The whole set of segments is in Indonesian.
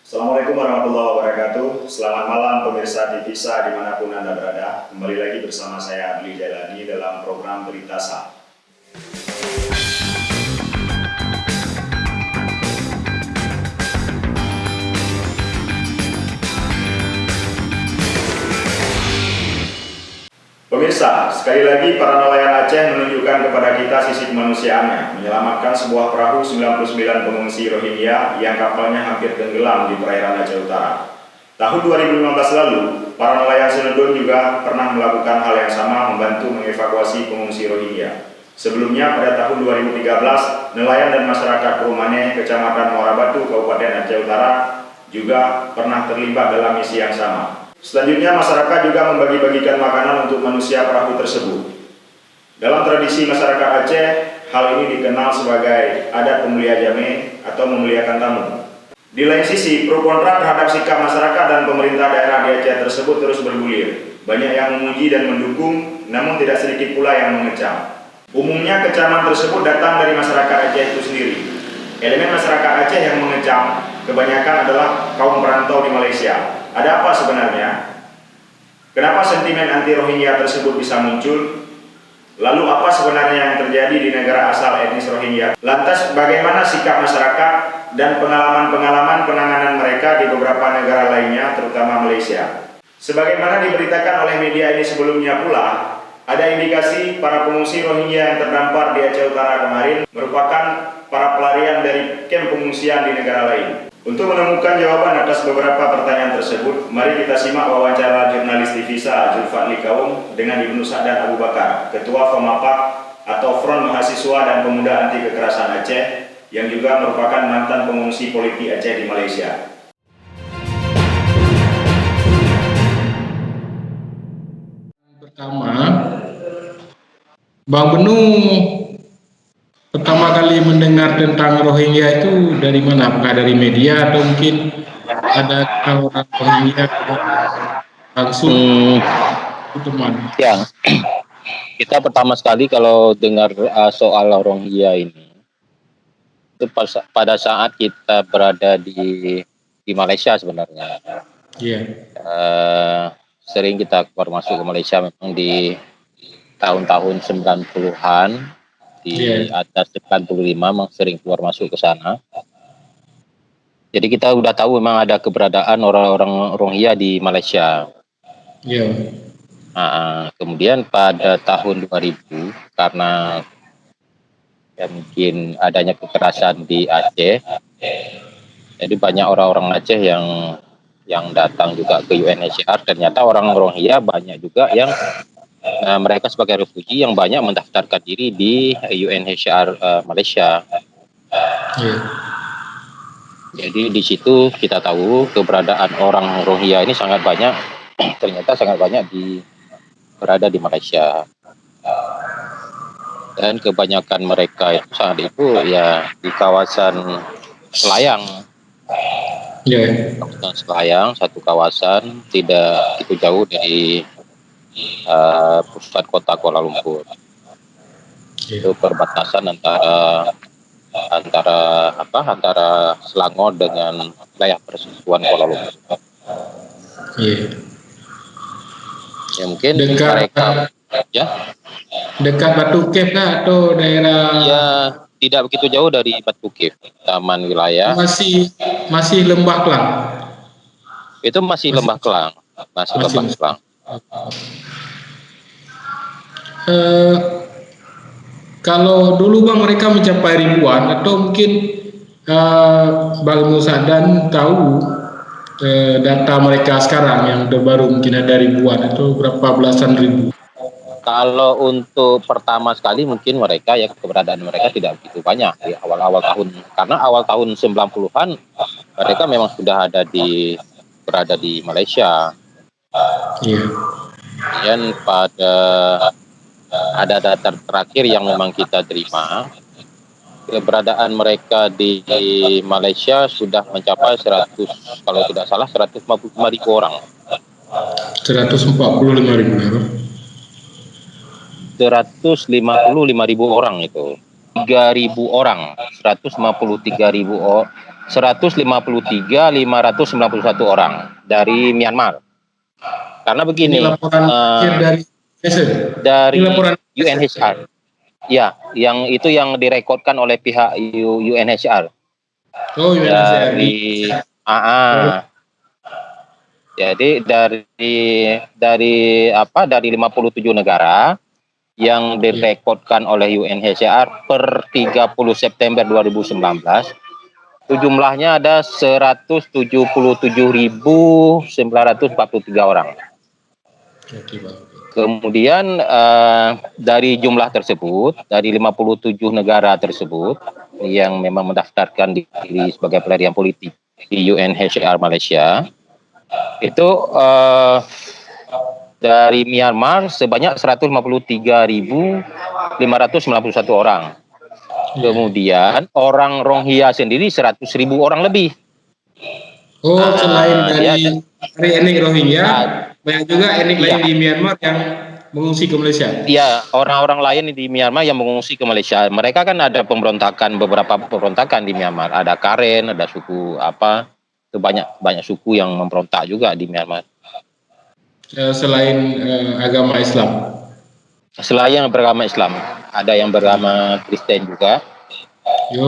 Assalamualaikum warahmatullahi wabarakatuh. Selamat malam pemirsa Divisa dimanapun Anda berada. Kembali lagi bersama saya Adli Jailani dalam program Berita Sah. Pemirsa, sekali lagi para nelayan Aceh menunjukkan kepada kita sisi kemanusiaannya, menyelamatkan sebuah perahu 99 pengungsi Rohingya yang kapalnya hampir tenggelam di perairan Aceh Utara. Tahun 2015 lalu, para nelayan Senedon juga pernah melakukan hal yang sama, membantu mengevakuasi pengungsi Rohingya. Sebelumnya pada tahun 2013, nelayan dan masyarakat Perumane, Kecamatan Muara Batu, Kabupaten Aceh Utara juga pernah terlibat dalam misi yang sama. Selanjutnya, masyarakat juga membagi-bagikan makanan untuk manusia perahu tersebut. Dalam tradisi masyarakat Aceh, hal ini dikenal sebagai adat pemulia jame atau memuliakan tamu. Di lain sisi, pro kontra terhadap sikap masyarakat dan pemerintah daerah di Aceh tersebut terus bergulir. Banyak yang memuji dan mendukung, namun tidak sedikit pula yang mengecam. Umumnya kecaman tersebut datang dari masyarakat Aceh itu sendiri. Elemen masyarakat Aceh yang mengecam kebanyakan adalah kaum perantau di Malaysia. Ada apa sebenarnya? Kenapa sentimen anti Rohingya tersebut bisa muncul? Lalu apa sebenarnya yang terjadi di negara asal etnis Rohingya? Lantas bagaimana sikap masyarakat dan pengalaman-pengalaman penanganan mereka di beberapa negara lainnya, terutama Malaysia? Sebagaimana diberitakan oleh media ini sebelumnya pula, ada indikasi para pengungsi Rohingya yang terdampar di Aceh Utara kemarin merupakan para pelarian dari kamp pengungsian di negara lain. Untuk menemukan jawaban atas beberapa pertanyaan tersebut, mari kita simak wawancara jurnalis Divisa Zulfadli Kaum dengan Ibnu Sa'dan Abu Bakar, Ketua FOMAPAK atau Front Mahasiswa dan Pemuda Anti Kekerasan Aceh, yang juga merupakan mantan pengungsi politik Aceh di Malaysia. Pertama, Bang Benu pertama kali mendengar tentang Rohingya itu dari mana? Apakah dari media atau mungkin ada orang Rohingya langsung teman? Ya, kita pertama sekali kalau dengar soal Rohingya ini itu pada saat kita berada di Malaysia sebenarnya. Iya. Sering kita keluar masuk ke Malaysia memang di tahun-tahun 90-an, di atas 95 memang sering keluar masuk ke sana. Jadi kita udah tahu memang ada keberadaan orang-orang Rohingya di Malaysia. Iya. Kemudian pada tahun 2000 karena ya mungkin adanya kekerasan di Aceh, jadi banyak orang-orang Aceh yang datang juga ke UNHCR. Ternyata orang Rohingya banyak juga yang mereka sebagai refugi yang banyak mendaftarkan diri di UNHCR Malaysia. Jadi di situ kita tahu keberadaan orang Rohingya ini sangat banyak, ternyata sangat banyak berada di Malaysia. Dan kebanyakan mereka itu saat itu ya di kawasan Selayang. Kawasan Selayang, satu kawasan tidak itu jauh dari pusat kota Kuala Lumpur. Itu perbatasan antara Selangor dengan wilayah persekutuan Kuala Lumpur. Ya mungkin mereka dekat Batu Cave kah atau daerah? Ya tidak begitu jauh dari Batu Cave, taman wilayah. Masih Lembah Kelang. Itu masih Lembah Kelang, Lembah Kelang. Kalau dulu Bang mereka mencapai ribuan atau mungkin Bang Musa dan tahu data mereka sekarang yang terbaru mungkin ada ribuan atau berapa belasan ribu? Kalau untuk pertama sekali mungkin mereka ya keberadaan mereka tidak begitu banyak di awal-awal tahun, karena awal tahun 90-an mereka memang sudah berada di Malaysia. Kemudian ada data terakhir yang memang kita terima, keberadaan mereka di Malaysia sudah mencapai 155.000 orang. 155.000 orang itu. 3.000 orang, 153.000 153.591 orang dari Myanmar. Karena Ini begini, laporan akhir dari dari Ini laporan UNHCR, ya, yang itu yang direkodkan oleh pihak UNHCR Oh, UNHCR dari jadi dari 57 negara yang direkodkan oleh UNHCR per 30 September 2019. Itu jumlahnya ada 177.943 orang. Oke, Bang. Kemudian dari jumlah tersebut, dari 57 negara tersebut yang memang mendaftarkan diri sebagai pelarian politik di UNHCR Malaysia, itu dari Myanmar sebanyak 153.591 orang. Kemudian orang Rohingya sendiri 100.000 orang lebih. Oh, selain dari etnik Rohingya, banyak juga etnik Iya. lain di Myanmar yang mengungsi ke Malaysia. Iya, orang-orang lain di Myanmar yang mengungsi ke Malaysia. Mereka kan ada beberapa pemberontakan di Myanmar. Ada Karen, ada suku apa, itu banyak suku yang memberontak juga di Myanmar. Selain agama Islam. Selain yang beragama Islam, ada yang beragama Kristen juga. Ya.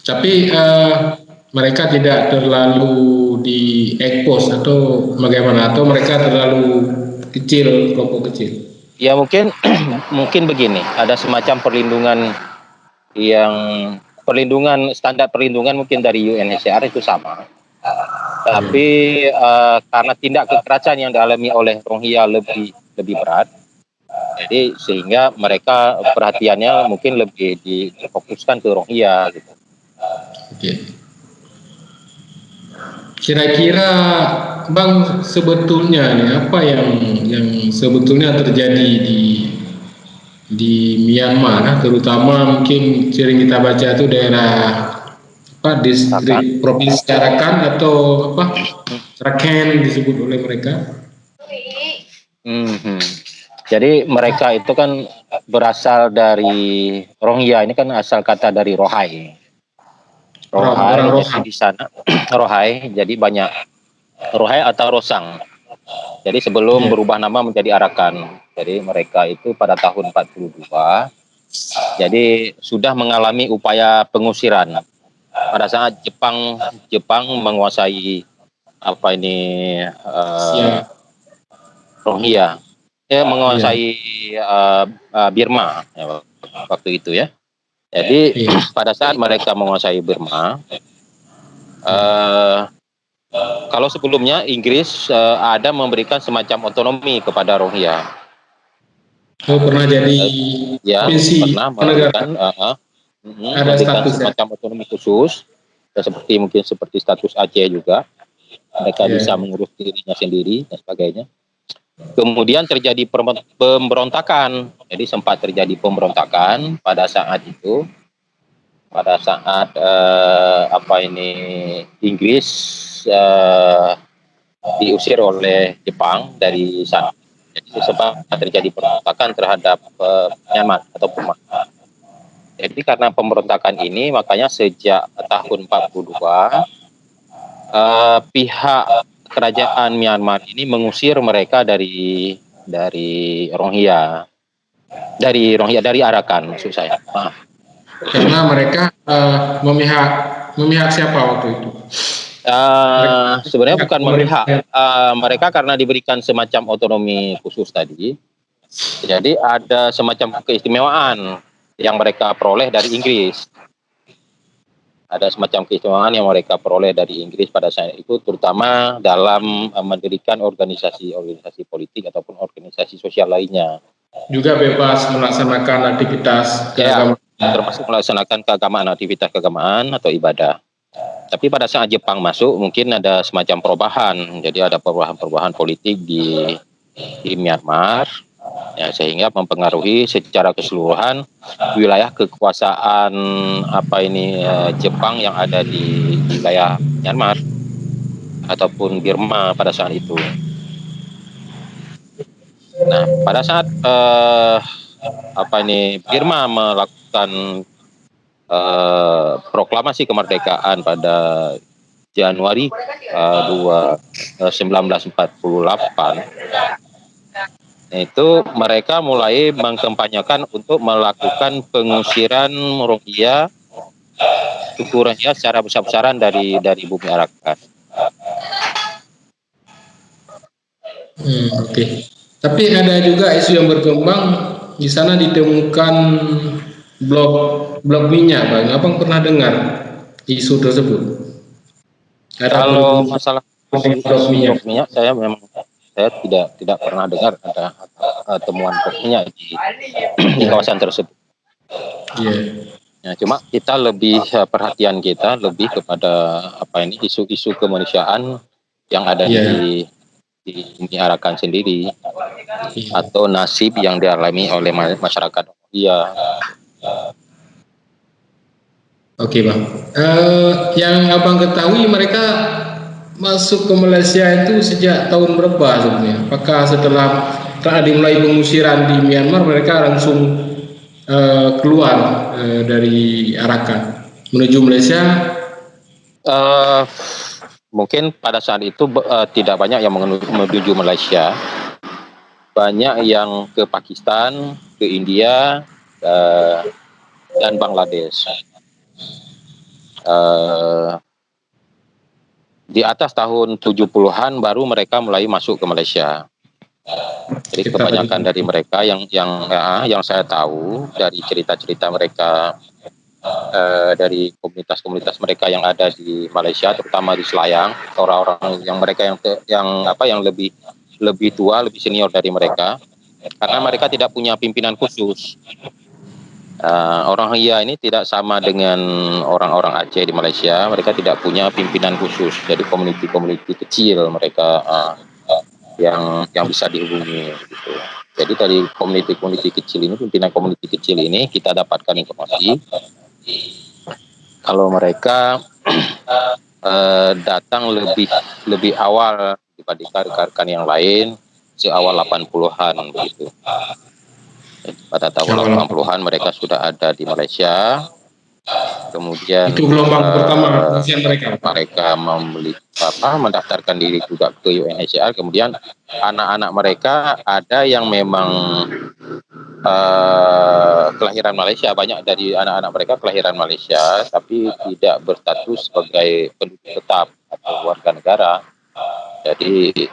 Tapi mereka tidak terlalu diekspos atau bagaimana, atau mereka terlalu kecil, kelompok kecil. Ya mungkin mungkin begini, ada semacam standar perlindungan mungkin dari UNHCR itu sama. Tapi karena tindak kekerasan yang dialami oleh Rohingya lebih berat, jadi sehingga mereka perhatiannya mungkin lebih difokuskan ke Rohingya gitu. Oke. Kira-kira Bang, sebetulnya nih apa yang sebetulnya terjadi di Myanmar, terutama mungkin sering kita baca itu daerah distrik provinsi Arakan atau Rakhine disebut oleh mereka. Jadi mereka itu kan berasal dari Rohingya, ini kan asal kata dari Rohai. Jadi di sana Rohai, jadi banyak Rohai atau Rosang. Jadi sebelum berubah nama menjadi Arakan. Jadi mereka itu pada tahun 42 jadi sudah mengalami upaya pengusiran pada saat Jepang menguasai Rohingya, menguasai Birma waktu itu ya. Jadi pada saat mereka menguasai Burma, kalau sebelumnya Inggris ada memberikan semacam otonomi kepada Rohingya. Pernah jadi provinsi, pernah memberikan ada status semacam otonomi khusus, seperti status Aceh juga. Mereka bisa mengurus dirinya sendiri dan sebagainya. Kemudian terjadi pemberontakan. Jadi sempat terjadi pemberontakan pada saat itu. Pada saat Inggris diusir oleh Jepang dari sana. Jadi sempat terjadi pemberontakan terhadap Myanmar atau Burma. Jadi karena pemberontakan ini makanya sejak tahun 42 pihak kerajaan Myanmar ini mengusir mereka dari Rohingya, dari Arakan maksud saya. Karena mereka memihak siapa waktu itu? Sebenarnya bukan memihak, mereka karena diberikan semacam otonomi khusus tadi, jadi ada semacam keistimewaan yang mereka peroleh dari Inggris. Ada semacam keistimewaan yang mereka peroleh dari Inggris pada saat itu, terutama dalam mendirikan organisasi politik ataupun organisasi sosial lainnya. Juga bebas melaksanakan aktivitas keagamaan. Termasuk melaksanakan aktivitas keagamaan atau ibadah. Tapi pada saat Jepang masuk, mungkin ada semacam perubahan. Jadi ada perubahan politik di Myanmar, ya, sehingga mempengaruhi secara keseluruhan wilayah kekuasaan Jepang yang ada di wilayah Myanmar ataupun Burma pada saat itu. Nah, pada saat Burma melakukan proklamasi kemerdekaan pada Januari 1948, itu mereka mulai mengkampanyekan untuk melakukan pengusiran Rohingya, suku Rohingya secara besar-besaran dari bumi Arakan. Oke. Tapi ada juga isu yang berkembang di sana ditemukan blok minyak, Bang. Abang pernah dengar isu tersebut? Ada Kalau penemuan masalah blok minyak. blok minyak, saya tidak pernah dengar ada temuan blok minyak di kawasan tersebut. Iya. Ya, cuma kita lebih perhatian kita lebih kepada isu-isu kemanusiaan yang ada Iya. di bumi Arakan sendiri, Iya. atau nasib yang dialami oleh masyarakat Rohingya. Oke, Bang. Yang Abang ketahui mereka masuk ke Malaysia itu sejak tahun berapa sebenarnya? Apakah setelah dimulai pengusiran di Myanmar mereka langsung keluar dari Arakan menuju Malaysia? Mungkin pada saat itu tidak banyak yang menuju Malaysia, banyak yang ke Pakistan, ke India, dan Bangladesh. Di atas tahun 70-an baru mereka mulai masuk ke Malaysia. Jadi kebanyakan dari mereka yang saya tahu dari cerita-cerita mereka, dari komunitas-komunitas mereka yang ada di Malaysia, terutama di Selayang, orang-orang yang mereka yang lebih tua, lebih senior dari mereka, karena mereka tidak punya pimpinan khusus. Orang Rohingya ini tidak sama dengan orang-orang Aceh di Malaysia, mereka tidak punya pimpinan khusus, jadi komuniti-komuniti kecil mereka yang bisa dihubungi gitu. Jadi dari komuniti-komuniti kecil ini, pimpinan komuniti kecil ini kita dapatkan informasi kalau mereka datang lebih awal dibandingkan rekan-rekan yang lain, seawal 80-an begitu. Pada tahun 80-an mereka sudah ada di Malaysia. Kemudian itu gelombang pertama mereka mendaftarkan diri juga ke UNHCR. Kemudian anak-anak mereka ada yang memang kelahiran Malaysia, banyak dari anak-anak mereka kelahiran Malaysia tapi tidak berstatus sebagai penduduk tetap atau warga negara. Jadi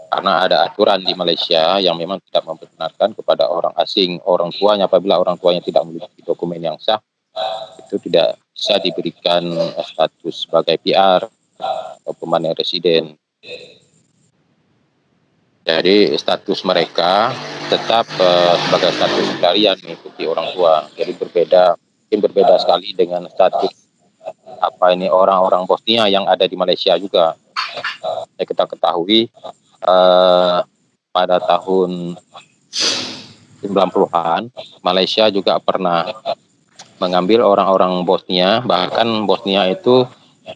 karena ada aturan di Malaysia yang memang tidak memperkenankan kepada orang asing, orang tuanya, apabila orang tuanya tidak memiliki dokumen yang sah, itu tidak bisa diberikan status sebagai PR atau permanent resident. Jadi status mereka tetap sebagai status pelarian mengikuti orang tua. Jadi mungkin berbeda sekali dengan status orang-orang Bosnia yang ada di Malaysia juga. Kita ketahui pada tahun 90-an Malaysia juga pernah mengambil orang-orang Bosnia, bahkan Bosnia itu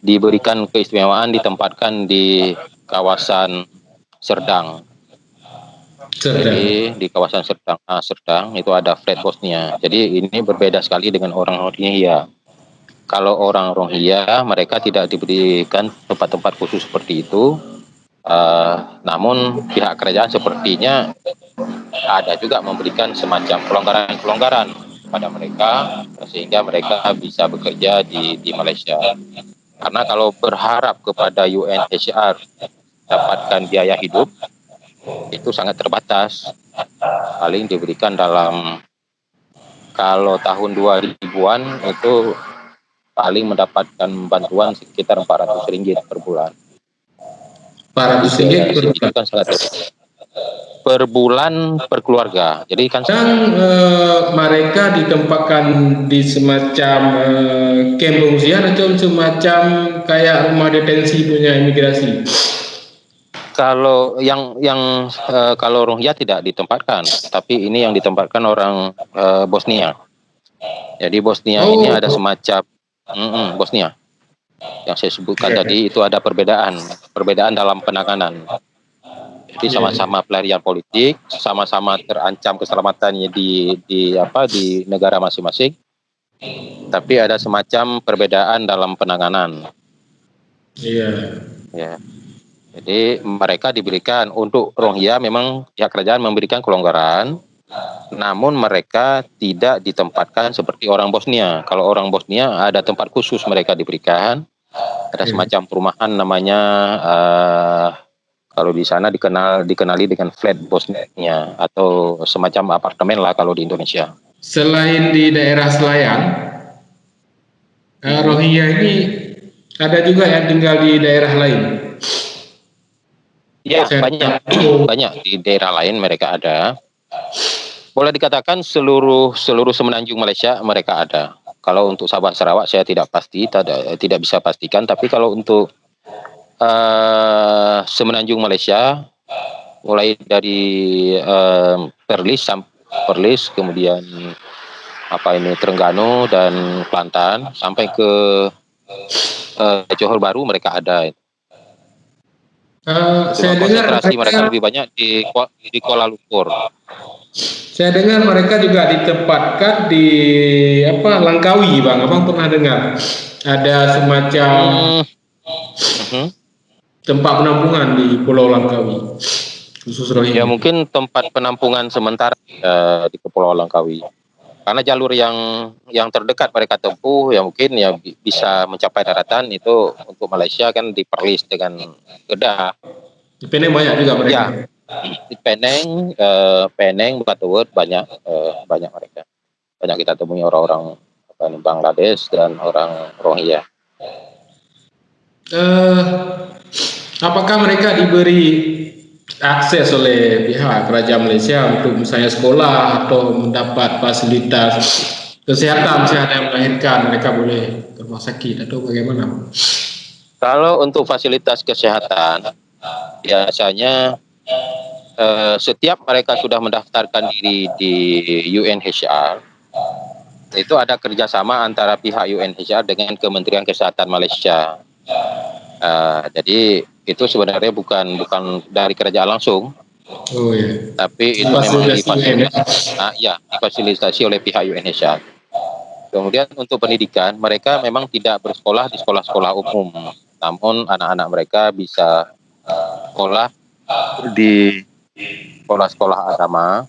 diberikan keistimewaan ditempatkan di kawasan Serdang. Jadi di kawasan Serdang itu ada flat Bosnia. Jadi ini berbeda sekali dengan orang Rohingya. Kalau orang Rohingya mereka tidak diberikan tempat-tempat khusus seperti itu. Namun pihak kerajaan sepertinya ada juga memberikan semacam pelonggaran pada mereka sehingga mereka bisa bekerja di Malaysia. Karena kalau berharap kepada UNHCR dapatkan biaya hidup itu sangat terbatas. Paling diberikan kalau tahun 2000-an itu paling mendapatkan bantuan sekitar RM400 per bulan. RM400 kan sangat per bulan per keluarga. Jadi kan mereka ditempatkan di semacam kamp pengungsian atau semacam kayak rumah detensi punya imigrasi. Kalau kalau Rohingya tidak ditempatkan, tapi ini yang ditempatkan orang Bosnia. Jadi Bosnia ini ada semacam Bosnia yang saya sebutkan tadi, itu ada perbedaan dalam penanganan. Jadi sama-sama pelarian politik, sama-sama terancam keselamatannya di negara masing-masing. tapi ada semacam perbedaan dalam penanganan. Iya. Ya, jadi mereka diberikan untuk Rohingya, memang pihak kerajaan memberikan kelonggaran, namun mereka tidak ditempatkan seperti orang Bosnia. Kalau orang Bosnia ada tempat khusus mereka diberikan, ada Iya. semacam perumahan namanya kalau di sana dikenali dengan flat Bosnia atau semacam apartemen lah kalau di Indonesia. Selain di daerah Selayang, Rohingya ini ada juga yang tinggal di daerah lain. Ya, Saya banyak tahu. banyak di daerah lain mereka ada. Boleh dikatakan seluruh semenanjung Malaysia mereka ada. Kalau untuk Sabah Sarawak saya tidak pasti, tidak bisa pastikan. Tapi kalau untuk semenanjung Malaysia, mulai dari Perlis, kemudian Terengganu dan Kelantan sampai ke Johor Bahru mereka ada. Saya Cuma dengar konsentrasi mereka lebih banyak di Kuala Lumpur. Saya dengar mereka juga ditempatkan di Langkawi, Bang. Abang pernah dengar? Ada semacam tempat penampungan di Pulau Langkawi khusus Ya Rohingya. mungkin tempat penampungan sementara di Kepulauan Langkawi. Karena jalur yang terdekat mereka tempuh ya mungkin ya bisa mencapai daratan itu untuk Malaysia kan di Perlis dengan Kedah. Di Penang banyak juga mereka. Ya, di Penang, Butterworth banyak mereka. Banyak kita temui orang-orang Bangladesh dan orang Rohingya. Apakah mereka diberi akses oleh pihak kerajaan Malaysia untuk misalnya sekolah atau mendapat fasilitas kesehatan misalnya yang melahirkan, mereka boleh ke rumah sakit atau bagaimana? Kalau untuk fasilitas kesehatan biasanya setiap mereka sudah mendaftarkan diri di UNHCR, itu ada kerjasama antara pihak UNHCR dengan Kementerian Kesehatan Malaysia. Jadi itu sebenarnya bukan dari kerajaan langsung, tapi itu memang difasilitasi oleh pihak UNHCR. Kemudian untuk pendidikan, mereka memang tidak bersekolah di sekolah-sekolah umum, namun anak-anak mereka bisa sekolah di sekolah-sekolah agama